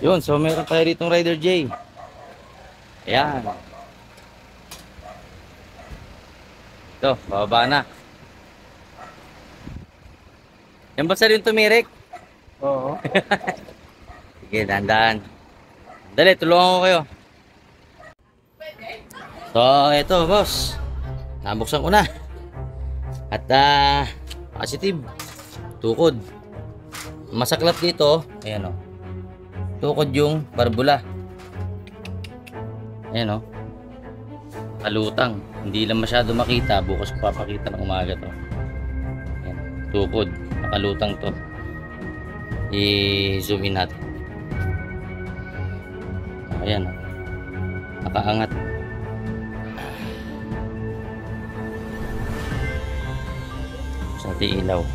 Yun, so meron tayo ritong Rider J. Ayan. Ito, bababa na. Yan ba sir yung tumirik? Oo. Sige, dandan. Dali, tulungan ko kayo. So, ito boss. Nabuksan ko na. At positive. Tukod. Masaklap dito. Ayan o. Tukod yung barbula. Ayan o. Kalutang. Hindi lang masyado makita. Bukas ko papakita ng umaga to. Ayan. Tukod. Nakalutang to. I-zoom in natin. Ayan o. Nakaangat. Sa ating ilaw.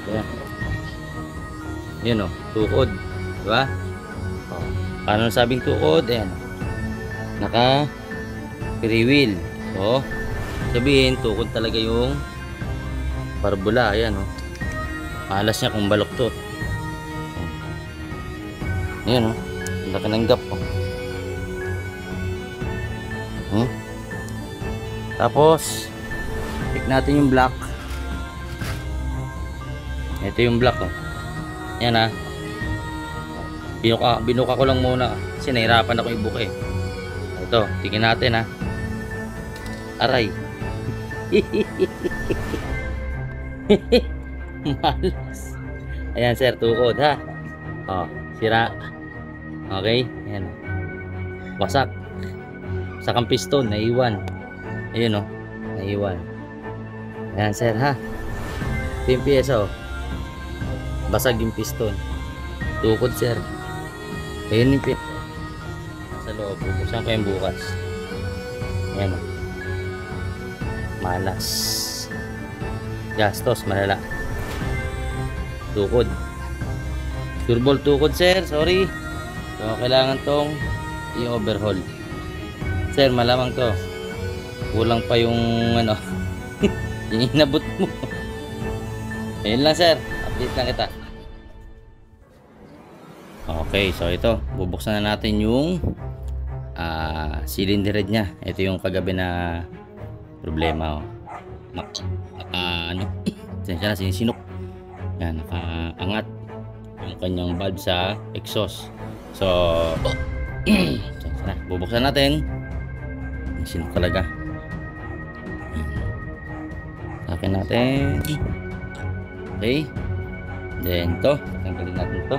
Ayan. Ayan o. Tukod. Diba? Paano nasabing tukod? Ayan. Naka free wheel. So, sabihin, tukod talaga yung barbula. Ayan o. Malas niya kung baloktot. Ayan o. Ang laki ng gap o. Tapos, check natin yung block. Ito yung block o. Ayan ha. Binuka ko lang muna kasi nahirapan ako ibuka eh. Ito, tingnan natin ha. Aray. Malas. Ayan sir, tukod ha. Oh, sira. Okay, ayan. Wasak. Wasak ang piston, naiwan. Ayun oh, naiwan. Ayan sir ha. Ito yung pyesa oh. Basag yung piston. Tukod sir. Ayun yung pyesa. Sa loob, buksan ko yung bukas. Ayan oh. Malas. Gastos, malala. Tukod. Turbol tukod sir, sorry. So kailangan tong i-overhaul. Sir, malamang to. Kulang pa yung ano. Yung inabot mo. Ayun lang sir, update lang kita. Okay, so ito, bubuksan na natin yung cylinder head nya. Ito yung kagabi na problema oh. Ano siya na sinisinok. Yan, nakaangat yung kanyang valve sa exhaust. So bubuksan natin. Sinok talaga. Sakin natin. Okay. Then to, tanggalin natin to.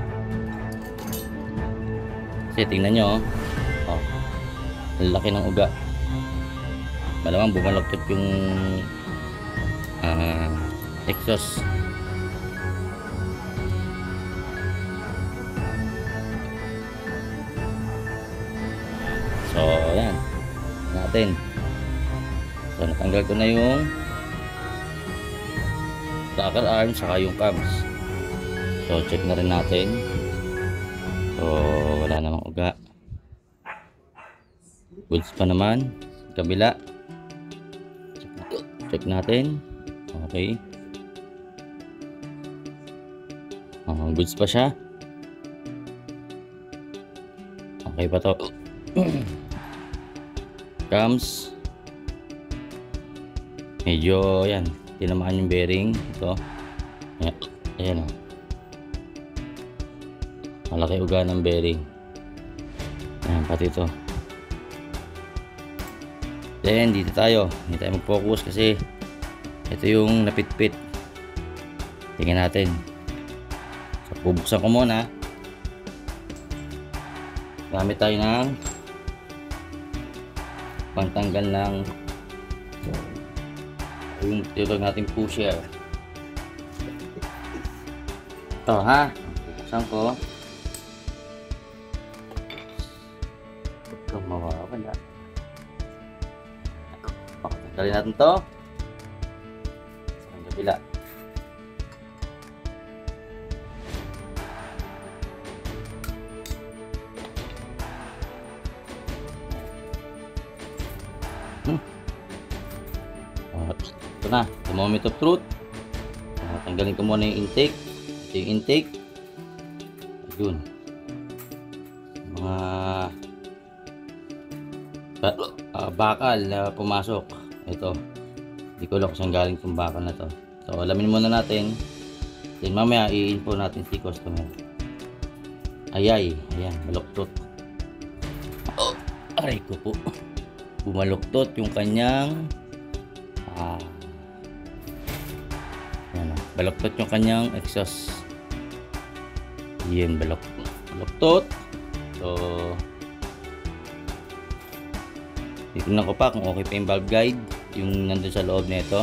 Kasi tingnan nyo oh. Ang laki ng uga. Malamang bumalagtot yung exhaust. So yan natin. So natanggal ko na yung rocker arm saka yung cams. So check na rin natin. So wala namang uga. Goods pa naman. Kabila. Check natin. Okay. Goods pa siya. Okay pa to. Cams. Medyo yan. Tinamaan yung bearing. Ito. Ayan o. Malaki uga ng bearing. Ayan pati ito. Then dito tayo. Hindi tayo mag-focus kasi ito yung napitpit. Tingnan natin. So bubuksan ko muna. Gamit tayo ng pantanggal ng yung tinatawag nating pusher. Ito ha. Bubuksan ko. Ito mawawala. Tanggalin natin to. Sa kabila. Ito na, the moment of truth. Tanggalin ko muna yung intake. Ito yung intake. Yun. Mga bakal na pumasok. Ito. Hindi ko alam kung saan galing itong bakal na to. So, alamin muna natin. Then mamaya i-info natin si customer. Ayan, baluktot. Oh, aray ko po. Bumaluktot yung kanyang baluktot yung kanyang exhaust. Yan, baluktot. So, titignan ko pa kung okay pa yung valve guide, yung nandun sa loob nito.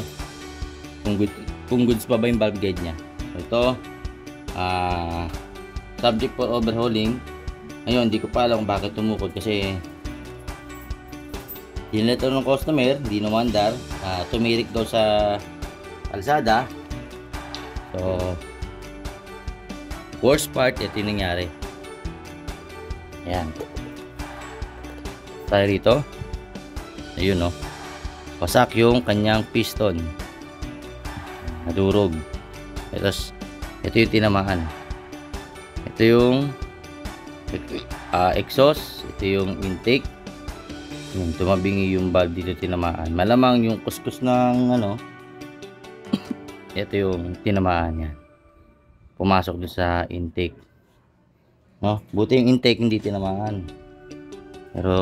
Kung goods pa ba yung valve guide niya. So, ito, subject for overhauling. Ngayon, hindi ko pa alam kung bakit tumukod kasi dinleto ng customer, hindi namandar, tumirik daw sa kalsada. So, worst part, ito yung nangyari. Ayan. Tayo rito. Ayun, no. Wasak yung kanyang piston. Nadurog. Ito yung tinamaan. Ito yung exhaust. Ito yung intake. Yung tumabingi yung valve dito tinamaan. Malamang yung kuskus ng ito yung tinamaan niya. Pumasok doon sa intake. No? Buti yung intake hindi tinamaan. Pero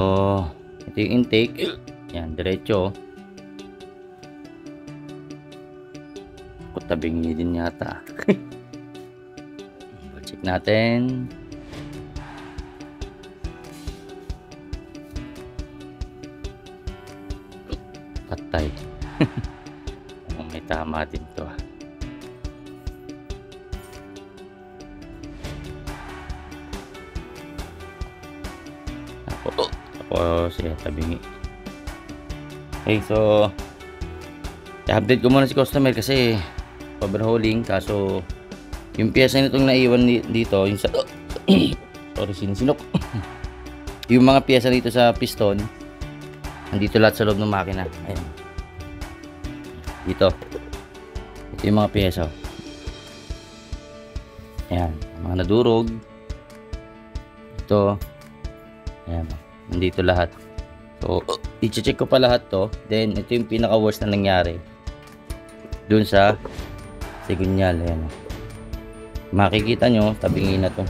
ito yung intake. Yan, diretso. Tabingi din yata. Check natin. Patay. May tama din to. Tapos tabingi. Okay, so i-update ko muna si customer kasi overhauling, kaso yung piyesa nitong naiwan dito yung sa sorry, sinisinok. Yung mga piyesa dito sa piston nandito lahat sa loob ng makina. Ayan. Dito. Ito yung mga piyesa. Ayan, mga nadurog. Ito. Ayan, nandito lahat. So, i-check ko pa lahat to. Then, ito yung pinaka-worst na nangyari dun sa segunyal. Ayan. Makikita nyo, tabingin na to.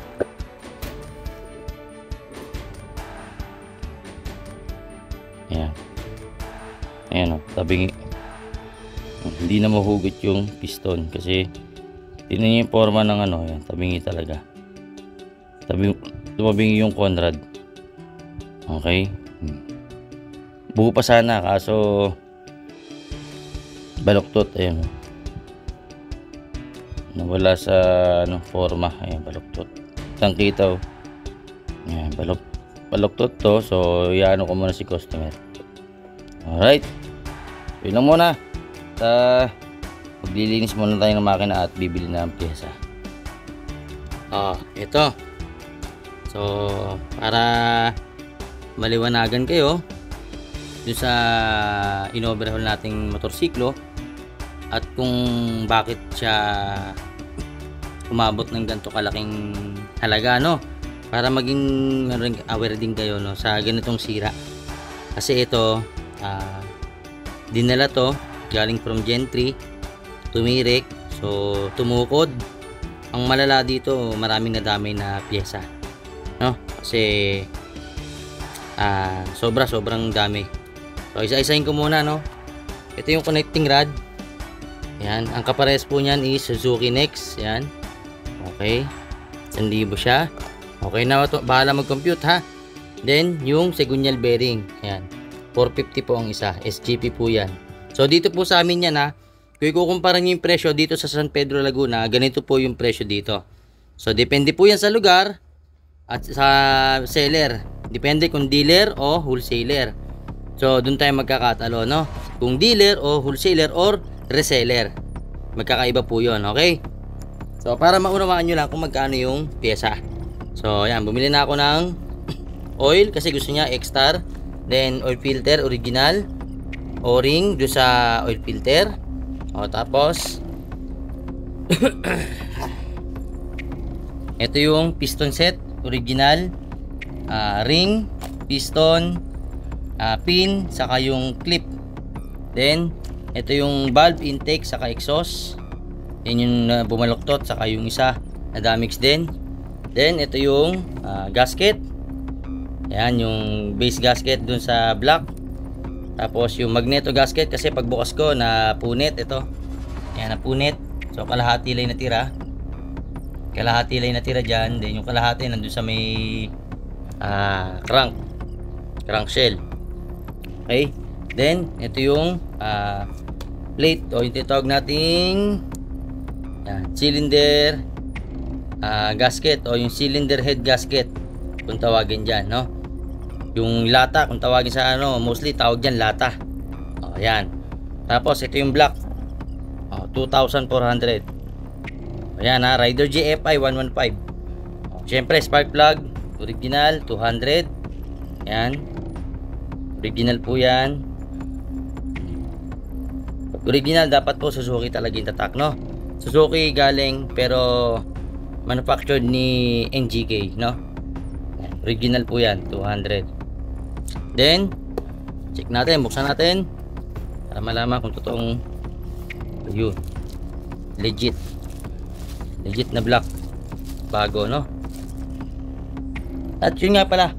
Ayan. Ayan o, tabingi. Hindi na mahugot yung piston kasi tingnan nyo yung forma ng ayan, tabingi talaga. Tumabingi yung Conrad. Okay. Buo pa sana kaso baluktot. Ayan, nawala sa forma. Ayan, baluktot. Tangkitaw. Ayan, baluktot to. So iano ko muna si customer. Alright, yun lang muna. Maglilinis muna tayo ng makina at bibili na ang pyesa. Ito. So para maliwanagan kayo dun sa in-overhaul nating motorsiklo at kung bakit siya umabot ng ganito kalaking halaga, para maging aware din kayo sa ganitong sira. Kasi ito dinala to galing from Gentry, tumirik, so tumukod. Ang malala dito, maraming nadamay na pyesa, kasi sobrang dami. So isa-isahin ko muna, ito yung connecting rod. Yan, ang kapares po niyan is Suzuki Next. Yan. Okay. 1,000 siya. Okay na, bahala mag-compute ha. Then yung segunyal bearing. Yan. 450 po ang isa. SGP po yan. So dito po sa amin yan ha. Kung ikukumpara niyo yung presyo dito sa San Pedro Laguna, ganito po yung presyo dito. So depende po yan sa lugar at sa seller. Depende kung dealer o wholesaler. So doon tayo magkakatalo, kung dealer o wholesaler or reseller. Magkakaiba po yun, okay? So para maunawaan nyo lang kung magkano yung pyesa. So yan, bumili na ako ng oil kasi gusto niya X-Star. Then oil filter original, O-ring doon sa oil filter. Tapos Ito yung piston set, original, ring, piston, pin, saka yung clip. Then, ito yung valve intake, saka exhaust. Yan yung bumaluktot, saka yung isa na damage din. Then, ito yung gasket. Yan, yung base gasket dun sa block. Tapos, yung magneto gasket, kasi pagbukas ko, napunit ito. Yan, napunit. So, kalahati lang natira. Kalahati lang natira dyan. Then, yung kalahati nandun sa may crank shell. Okay. Then, ito yung plate o yung tinatawag nating cylinder gasket o yung cylinder head gasket kung tawagin dyan, no? Yung lata kung tawagin sa mostly tawag dyan lata. O, yan. Tapos, ito yung block. 2,400. Ayan Rider JFI 115. Siyempre spark plug original 200. Ayan, original po yan. Original dapat po Suzuki talaga yung tatak, no? Suzuki galing pero manufactured ni NGK, no? Ayan, original po yan 200. Then check natin, buksan natin para malaman kung totoong yun legit na block, bago, no? At yun nga pala,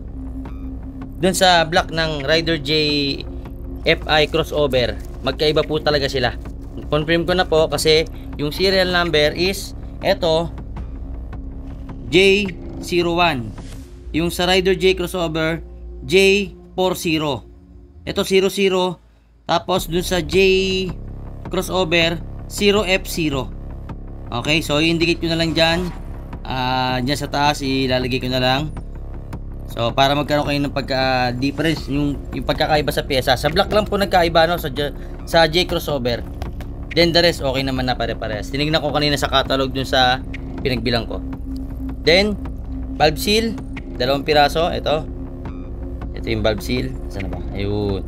dun sa block ng Rider JFI crossover, magkaiba po talaga sila. Confirm ko na po kasi yung serial number is eto J01, yung sa Rider J crossover J40, eto 00, tapos dun sa J crossover 0F0. Okay, so i-indicate ko na lang dyan. Dyan sa taas ilalagay ko na lang. So para magkaroon kayo ng pagka-difference, yung pagkakaiba sa pyesa. Sa block lang po nagkaiba, no? Sa J crossover. Then the rest okay naman na pare-parehas. Tinignan ko kanina sa catalog dun sa pinagbilang ko. Then valve seal, 2 piraso. Ito yung valve seal. Saan na ba? Ayun.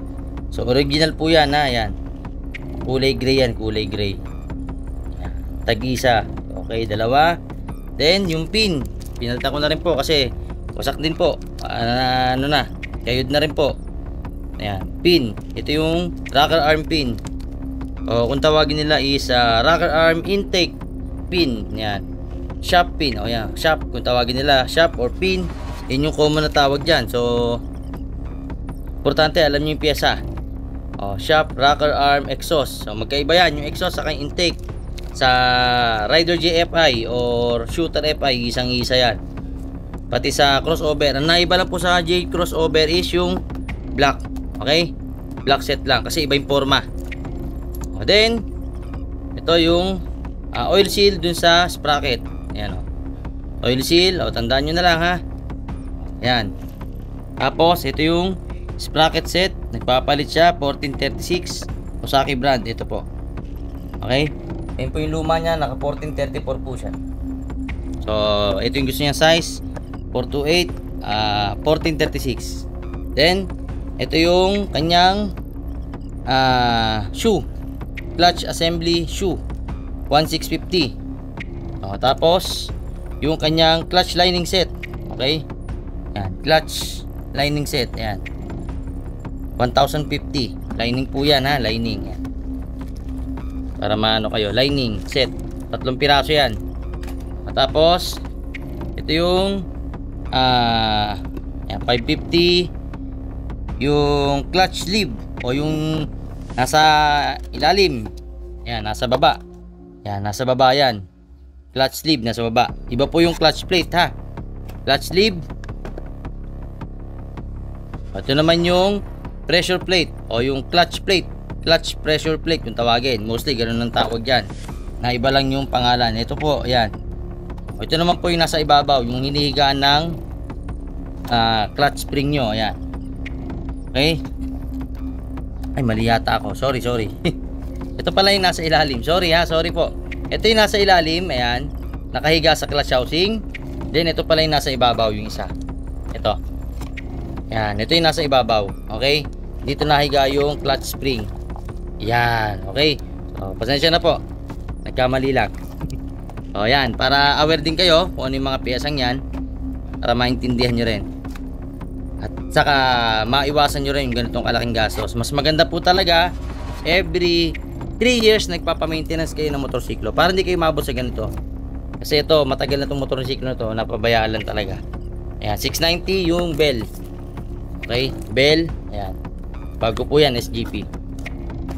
So original po yan, ha. Yan. Kulay gray yan, kulay gray. Tag-isa. Okay, 2. Then yung pin, pinalitan ko na rin po kasi wasak din po. Kayod na rin po. Ayan, pin. Ito yung rocker arm pin. O kung tawagin nila is rocker arm intake pin. Ayan. Shop pin. O yan, shop. Kung tawagin nila shop or pin, yun yung common na tawag dyan. So importante alam nyo yung pyesa. Shop, rocker arm, exhaust. So magkaiba yan, yung exhaust saka yung intake. Sa Rider JFI or Shooter FI, isang-isa yan. Pati sa crossover, ang naiba lang po sa J crossover is yung block. Okay, block set lang kasi iba yung forma. Then ito yung oil seal dun sa sprocket. Ayan, oil seal, tandaan nyo na lang, ha. Ayan. Tapos ito yung sprocket set, nagpapalit siya 1436 Kawasaki brand. Ito po. Okay, ayun po yung luma niya, naka 1434 po siya. So ito yung gusto niya size 428 1436. Then ito yung kanyang shoe, clutch assembly shoe 1650. Tapos yung kanyang clutch lining set. Okay, yan, clutch lining set. Yan, 1050 lining po yan, ha. Lining yan, para maano kayo, lining set 3 piraso yan. Tapos ito yung yan, 550 yung clutch sleeve o yung nasa ilalim. Yan, nasa baba. Yan, nasa baba yan. Clutch sleeve nasa baba. Iba po yung clutch plate, ha. Clutch sleeve. Ito naman yung pressure plate o yung clutch plate. Clutch pressure plate kung tawagin. Mostly ganun ang tawag dyan. Na iba lang yung pangalan. Ito po, yan. Ito naman po yung nasa ibabaw, yung hinihigaan ng clutch spring nyo. Ayan. Okay. Ay, mali yata ako. Sorry. Ito pala yung nasa ilalim. Sorry, ha. Sorry po. Ito yung nasa ilalim. Ayan. Nakahiga sa clutch housing. Then ito pala yung nasa ibabaw, yung isa. Ito. Ayan. Ito yung nasa ibabaw. Okay. Dito nahiga yung clutch spring. Ayan. Okay. So, pasensya na po. Nagkamali lang. O yan, para aware din kayo kung ano yung mga piyesang yan, para maintindihan nyo rin. At saka maiwasan nyo rin yung ganitong kalaking gastos. Mas maganda po talaga every 3 years nagpapa-maintenance kayo ng motorsiklo para hindi kayo mabot sa ganito. Kasi ito, matagal na itong motorsiklo na to, napabayaan lang talaga. Ayan, 690 yung bell. Okay, bell. Ayan, bago po yan, SGP.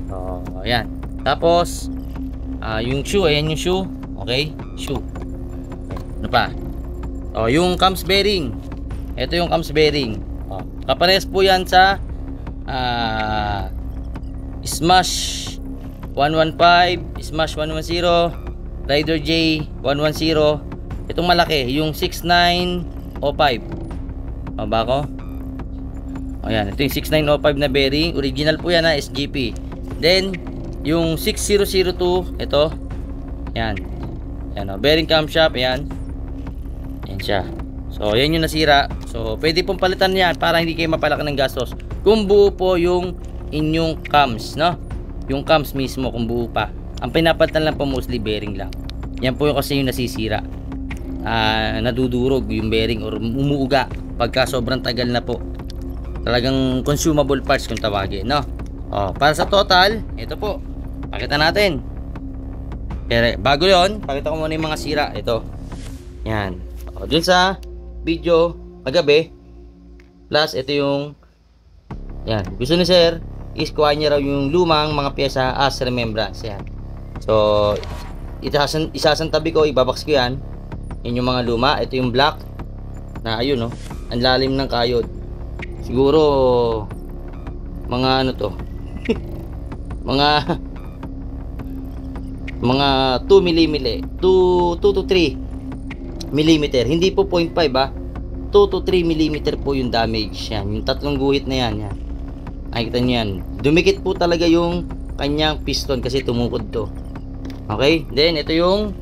So, ayan. Tapos yung shoe, ayan yung shoe. Okay, shoe. Ano pa? Yung cams bearing. Ito yung cams bearing. Kapares po yan sa Smash 115, Smash 110, Rider J 110. Itong malaki, yung 6905. Ba ko? Ayan, ito yung 6905 na bearing. Original po yan, SGP. Then yung 6002, ito. Yan. Yan, bearing camshaft, yan. Yan siya. So, yan yung nasira. So, pwede pong palitan yan para hindi kayo mapalaki ng gastos. Kung buo po yung inyong cams, no? Yung cams mismo, kung buo pa. Ang pinapalitan lang po mostly bearing lang. Yan po yung kasi yung nasisira. Nadudurog yung bearing or umuuga pagka sobrang tagal na po. Talagang consumable parts kung tawagin, no? Para sa total, ito po. Pakita natin. Pero bago yon, pakita ko muna yung mga sira. Ito. Yan. Dun sa video kagabi. Plus ito yung yan. Gusto ni sir is kuha niya raw yung lumang mga pyesa as remembrance. Yan. So isasantabi ko, ibabaks ko yan. Yan yung mga luma. Ito yung black na ayun, no. Ang lalim ng kayod. Siguro mga ano to. mga 2 mm, 2 to 3 mm, hindi po 0.5 2 to 3 mm po yung damage. Yan, yung tatlong guhit na yan, yan. Nakikita nyo yan, dumikit po talaga yung kanyang piston kasi tumukod to. Okay, then ito yung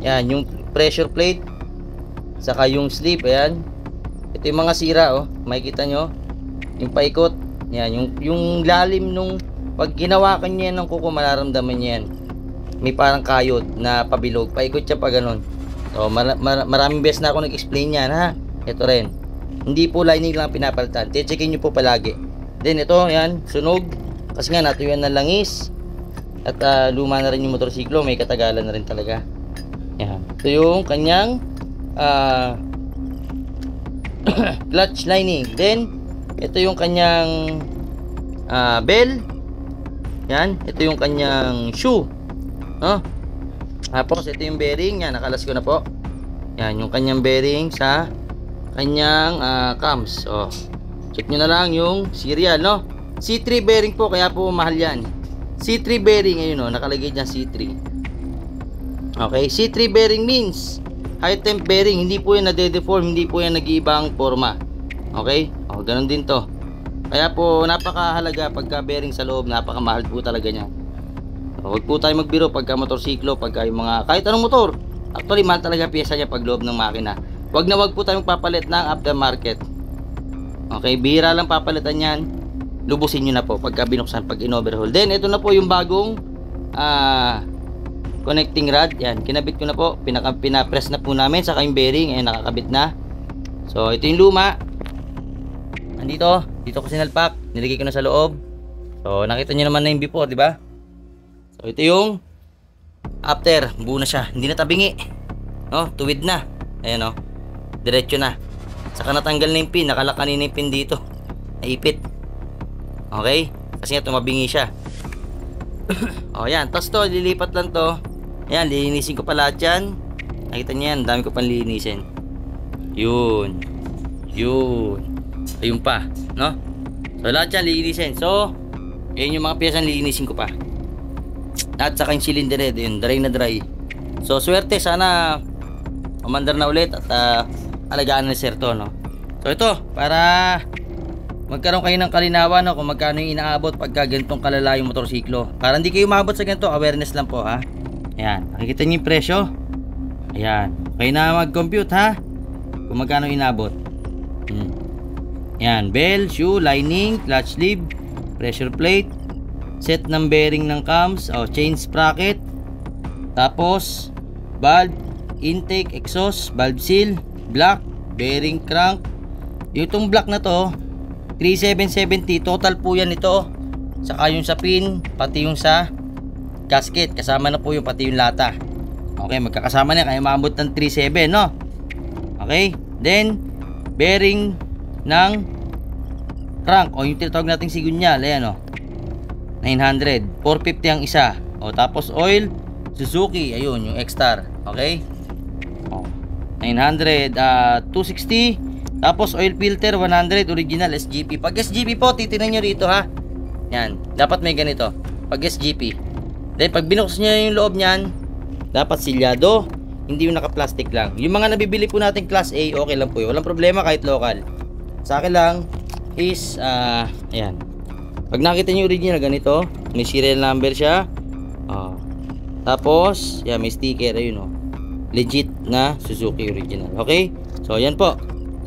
yan, yung pressure plate saka yung slip. Ayan, ito yung mga sira, makikita nyo yung paikot. Yan, yung lalim nung pag ginawakan niya ng kuko, mararamdaman niya yan. May parang kayod na pabilog, paikot siya pa ganun. So maraming beses na ako nag-explain yan, ha. Ito rin, hindi po lining lang pinapalitan, checkin nyo po palagi. Then ito, yan, sunog kasi nga natuyuan ng langis. At luma na rin yung motorsiklo, may katagalan na rin talaga. Yan, ito yung kanyang clutch lining. Then ito yung kanyang bell. Yan, ito yung kanyang shoe. Tapos ito yung bearing, yan, nakalas ko na po. Yan, yung kanyang bearing sa kanyang cams. Check nyo na lang yung serial, no? C3 bearing po, kaya po mahal yan. C3 bearing, ayun, nakalagay dyan C3. Okay, C3 bearing means high temp bearing, hindi po yan nade-deform, hindi po yan nag-iibang forma. Okay, ganun din to. Kaya po napakahalaga pagka bearing sa loob, napakamahal po talaga niya. Huwag po tayo magbiro pagka motorsiklo, pagka yung mga kahit anong motor. Actually, mahal talaga piyesa niya pag loob ng makina. Huwag po tayo magpapalit ng aftermarket. Okay, bihira lang papalitan yan. Lubusin nyo na po pagka binuksan, pag in-overhaul. Then, ito na po yung bagong connecting rod. Yan, kinabit ko na po. Pinapress na po namin. Saka yung bearing, nakakabit na. So, ito yung luma. Andito, dito ko sinalpak. Nilagay ko na sa loob. So, nakita nyo naman na yung before, di ba? So, ito yung after. Buo na siya. Hindi na tabingi. Tuwid na. Ayan, diretso na. Saka natanggal na yung pin. Nakalakanin na yung pin dito. Naipit. Okay? Kasi nga tumabingi siya. Yan. Tapos to, lilipat lang to. Ayan, lilinisin ko pa lahat yan. Nakita niyo yan. Dami ko pang lilinisin. Yun. Ayun pa. No? So, lahat yan lilinisin. So, yun yung mga piyesang lilinisin ko pa. At saka yung cylinder head, yun, dry na dry. So swerte, sana umandar na ulit at alagaan na sir to, no? So ito, para magkaroon kayo ng kalinawan, no, kung magkano yung inaabot pagka ganitong kalala yung motorsiklo. Para hindi kayo maabot sa ganito, awareness lang po, ha. Ayan, nakikita niyo yung presyo. Ayan, kayo na mag-compute, ha, kung magkano inaabot. Ayan, bell, shoe, lining, clutch sleeve, pressure plate, set ng bearing ng cams, chain sprocket, tapos valve, intake, exhaust, valve seal, block, bearing, crank. Itong block na to 3770 total po yan ito, saka yung sa pin, pati yung sa gasket, kasama na po yung pati yung lata. Okay, magkakasama na kaya maabot ng 37, no? Okay, then bearing ng crank o yung tinatawag nating sigunyal, ayan o, 900, 450 ang isa. O tapos oil Suzuki, ayun yung X-Star. Okay, 900, 260. Tapos oil filter 100 original SGP. Pag SGP po, titingnan nyo rito ha, yan, dapat may ganito pag SGP. Then pag binuksan nyo yung loob nyan, dapat silyado, hindi yung naka-plastic lang. Yung mga nabibili po natin class A, okay lang po yun, walang problema kahit local. Sa akin lang is ayan, pag nakita nyo original ganito, may serial number siya. Tapos yan, may sticker, ayun o, legit na Suzuki original. Okay, so ayan po.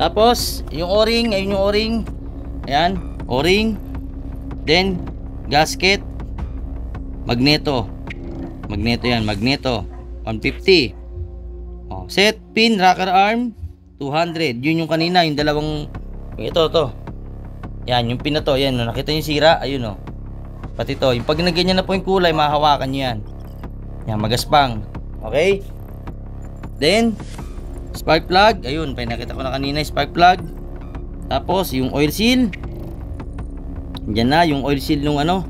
Tapos yung o-ring, ayun yung o-ring, ayan, o-ring. Then gasket, magneto yan, magneto 150. Set pin, rocker arm 200. Yun yung kanina, yung dalawang, yung ito yan, yung pin na to, yan, nakita nyo sira, ayun o, pati to, yung pag nagyanyan na po yung kulay, mahahawakan nyo yan, yan, magaspang. Okay, then spark plug, ayun, pinakita ko na kanina, spark plug. Tapos yung oil seal, dyan na yung oil seal nung ano,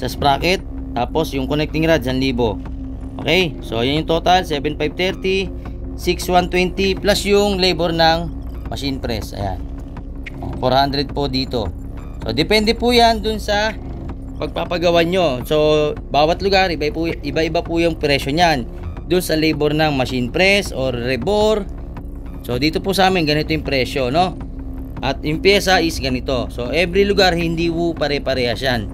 sa sprocket. Tapos yung connecting rod 1,000. Okay, so yan yung total 7,530, 6,120 plus yung labor ng machine press, ayan, 400 po dito. So depende po yan dun sa pagpapagawa nyo. So bawat lugar iba-iba po yung presyo nyan dun sa labor ng machine press or rebore. So dito po sa amin ganito yung presyo, no? At yung pyesa is ganito. So every lugar hindi po pare-parehas yan.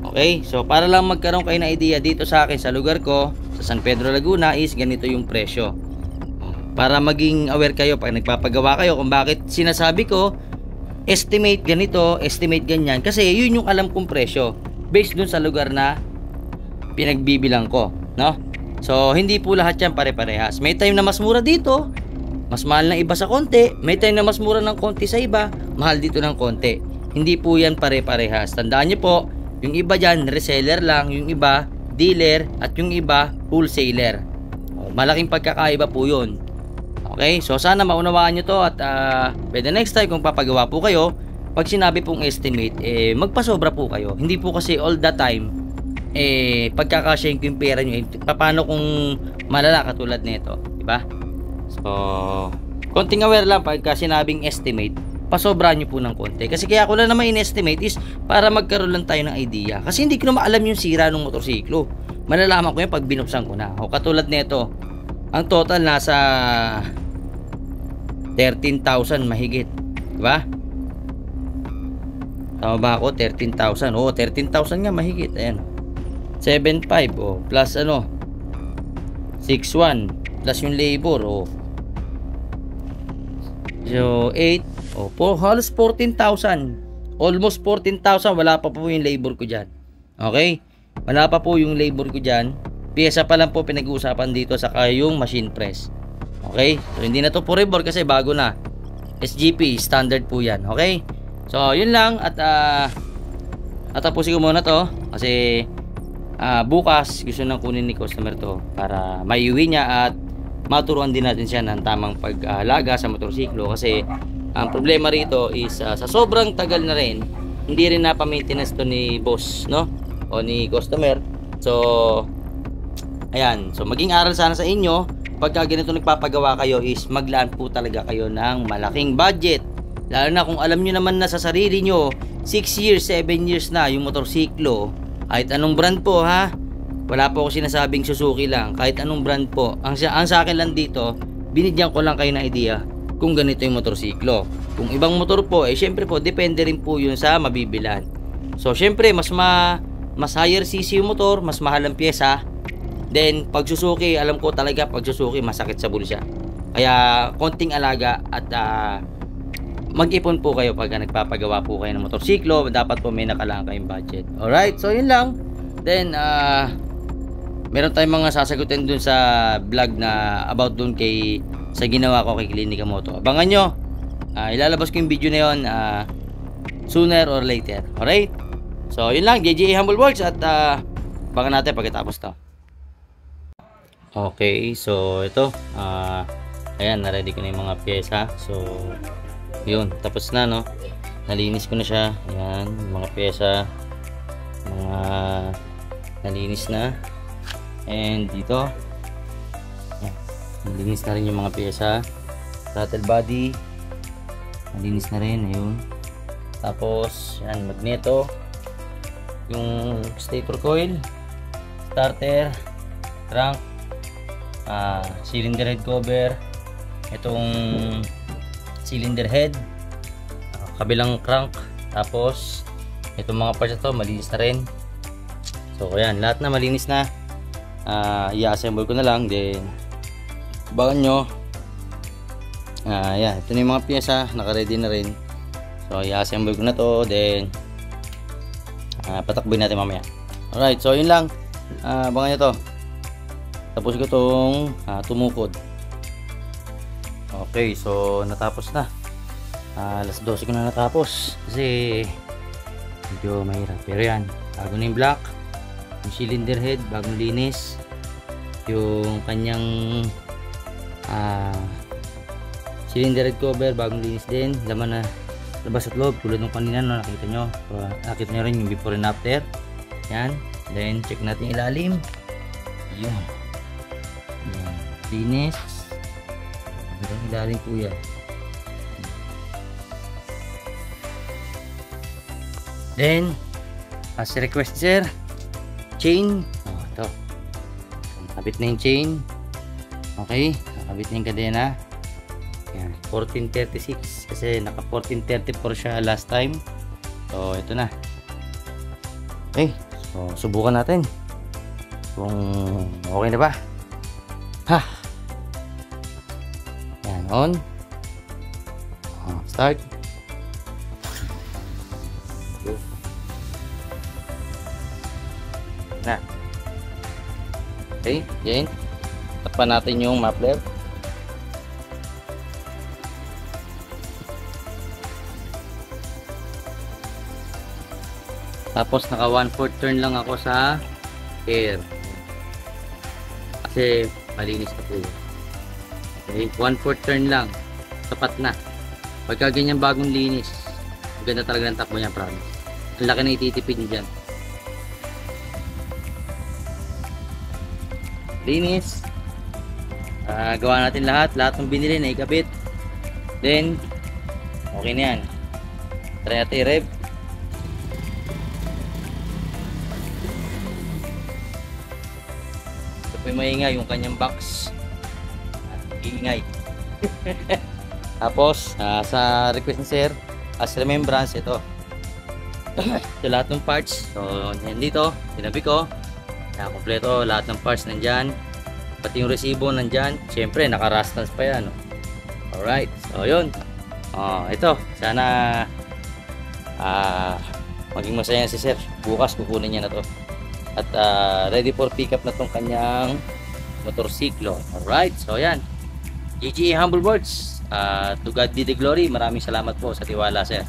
Okay, so para lang magkaroon kayo ng idea, dito sa akin sa lugar ko sa San Pedro Laguna is ganito yung presyo, para maging aware kayo pag nagpapagawa kayo kung bakit sinasabi ko estimate ganito, estimate ganyan, kasi yun yung alam kong presyo based dun sa lugar na pinagbibilang ko, no? So hindi po lahat yan pare-parehas. May time na mas mura dito, mas mahal ng iba sa konti. May time na mas mura ng konti sa iba, mahal dito ng konti. Hindi po yan pare-parehas. Tandaan nyo po, yung iba dyan reseller lang, yung iba dealer, at yung iba wholesaler. Malaking pagkakaiba po yun. Okay, so sana maunawaan nyo to. At by the next time kung papagawa po kayo, pag sinabi pong estimate, magpasobra po kayo. Hindi po kasi all the time pagkakasyahin ko yung pera nyo, paano kung malala katulad nito, diba? So konting aware lang pagka sinabing estimate, pasobra nyo po ng konti. Kasi kaya ko lang naman in-estimate is para magkaroon lang tayo ng idea. Kasi hindi ko na maalam yung sira ng motorsiklo. Malalaman ko yan pag binuksan ko na. O katulad nito, ang total nasa 13,000 mahigit, diba? Tama ba ako? 13,000. Oo, 13,000 nga mahigit. Ayan, 7,500 plus ano 6,100 plus yung labor, so 8, halos 14,000, almost 14,000. Wala pa po yung labor ko dyan. Okay, wala pa po yung labor ko dyan. Pyesa pa lang po pinag-uusapan dito, saka yung machine press. Okay, so hindi na to po rebore kasi bago na SGP, standard po yan. Okay, so yun lang. At tapusin ko muna to kasi bukas gusto nang kunin ni customer to para maiuwi niya at maturuan din natin siya ng tamang pag-alaga sa motorsiklo. Kasi ang problema rito is sa sobrang tagal na rin, hindi rin napa-maintenance to ni boss, no, o ni customer. So ayan, so maging aral sana sa inyo pagka ganito nagpapagawa kayo is maglaan po talaga kayo ng malaking budget. Lalo na kung alam nyo naman na sa sarili nyo 6 years, 7 years na yung motorsiklo, kahit anong brand po ha, wala po ako sinasabing Suzuki lang, kahit anong brand po. Ang sa akin lang dito, binigyan ko lang kayo ng idea kung ganito yung motorsiklo. Kung ibang motor po, syempre po depende rin po yun sa mabibilan. So syempre mas higher cc yung motor, mas mahal ang pyesa. Then pag Suzuki, alam ko talaga pag Suzuki masakit sa bulsa. Kaya konting alaga at mag-ipon po kayo pag nagpapagawa po kayo ng motorsiklo. Dapat po may nakalaan kayong budget. Alright, so yun lang. Then meron tayong mga sasagutin dun sa vlog na about dun kay sa ginawa ko kay Klinika Moto. Abangan nyo. Ilalabas ko yung video na yun sooner or later. Alright? So, yun lang. JJ Humble Works at abangan natin pagkatapos to. Okay, so ito. Ayan, na-ready ko na yung mga pyesa. So, yun. Tapos na, no? Nalinis ko na siya. Ayan, mga pyesa. Mga nalinis na. And dito. Ayan, nalinis na rin yung mga pyesa. Throttle body. Nalinis na rin. Ayun. Tapos, yan, magneto. Yung stator coil. Starter. Crank. Cylinder head cover. Itong cylinder head. Kabilang crank. Tapos, itong mga parts na to, malinis na rin. So, ayan, lahat na malinis na. I-assemble ko na lang. Then, bagan nyo. Ayan, ito na yung mga pyesa. Naka-ready na rin. So, i-assemble ko na to. Then, patakboy natin mamaya. Alright, so yun lang. Abangan nyo to. Tapos ko tong tumukod. Okay, so natapos na. Alas 12 ko na natapos. Kasi medyo mahirap. Pero yan, bago na yung block. Yung cylinder head, bagong linis. Yung kanyang cylinder head cover, bagong linis din. Laman na labas at loob, tulad ng kanina no, nakita nyo. Nakita nyo rin yung before and after. Yan. Then check natin ilalim. Yun. Yan. Linis. Ilalim po yan. Then as request sir, chain. Ito. Nakabit na yung chain. Okay. Nakabit na yung kadena. Yan, 1436 kasi naka 1434 siya last time. So ito na. Okay, so subukan natin kung okay na ba. Ha. Yan, on. Start. Na. Okay, yan. Takpan natin yung muffler. Tapos naka 1/4 turn lang ako sa air. Kasi malinis na po yun. Okay, 1/4 turn lang. Tapat na. Pagka ganyan bagong linis, maganda talaga ng takbo niya, promise. Ang laki na ititipid niyo dyan. Linis. Gawa natin lahat. Lahat ng binili na ikabit. Then, okay na yan. Try natin i-rev. Maingay yung kanyang box. Iingay. Tapos sa request ni sir, as remembrance ito. Ito lahat ng parts. So yan dito, tinabi ko. Kompleto lahat ng parts nandyan. Pati yung resibo nandyan. Siyempre naka-rustans pa yan. Alright, so yun. Ito, sana maging masaya si sir. Bukas kukunin niya na to. At ready for pickup na tong kanyang motorsiklo. Alright, so yan. JJ Humble Works. To God be the glory. Maraming salamat po sa tiwala sir.